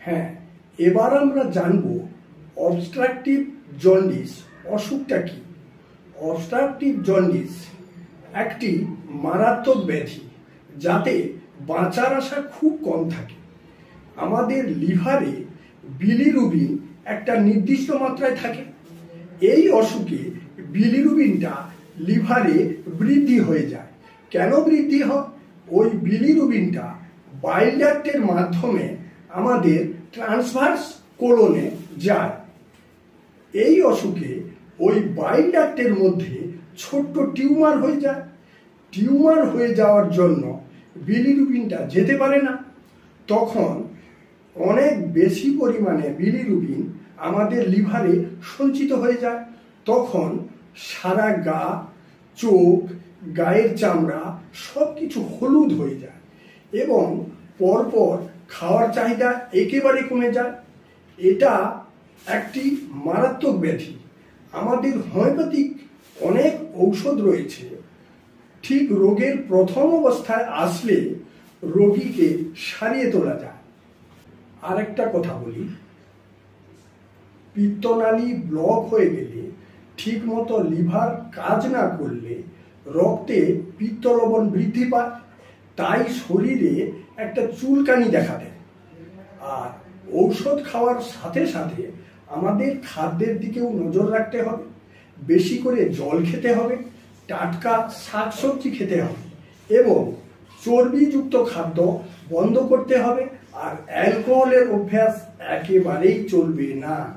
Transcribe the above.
হ্যাঁ, এবার আমরা জানব অবস্ট্রাকটিভ জন্ডিস অসুখটা কি। অবস্ট্রাকটিভ জন্ডিস একটি মারাত্মক ব্যাধি যাতে বাঁচার আশা খুব কম থাকে। আমাদের লিভারে বিলিরুবিন একটা নির্দিষ্ট মাত্রায় থাকে। এই অসুখে বিলিরুবিনটা লিভারে বৃদ্ধি হয়ে যায়। কেন বৃদ্ধি হয়? ওই বিলিরুবিনটা বাইল ডাক্টের মাধ্যমে আমাদের ট্রান্সভার্স কোলনে যায়। এই অসুখে ওই বাইল ডাক্টের মধ্যে ছোট্ট টিউমার হয়ে যায়। টিউমার হয়ে যাওয়ার জন্য বিলিরুবিনটা যেতে পারে না। তখন অনেক বেশি পরিমাণে বিলিরুবিন আমাদের লিভারে সঞ্চিত হয়ে যায়। তখন সারা গা, চোখ, গায়ের চামড়া সব কিছু হলুদ হয়ে যায় এবং পরপর খাওয়ার চাহিদা একেবারে কমে যায়। এটা একটি মারাত্মক ব্যাধি। আমাদের হোমিওপ্যাথিক অনেক ঔষধ রয়েছে। ঠিক রোগের প্রথম অবস্থায় আসলে রোগীকে সারিয়ে তোলা যায়। আরেকটা কথা বলি, পিত্তনালী ব্লক হয়ে গেলে, ঠিক মতো লিভার কাজ না করলে রক্তে পিত্ত লবণ বৃদ্ধি পায়, তাই শরীরে একটা চুলকানি দেখা দেয়। আর ঔষধ খাওয়ার সাথে সাথে আমাদের খাদ্যের দিকেও নজর রাখতে হবে। বেশি করে জল খেতে হবে, টাটকা শাকসবজি খেতে হবে এবং চর্বিযুক্ত খাদ্য বন্ধ করতে হবে। আর অ্যালকোহলের অভ্যাস একেবারেই চলবে না।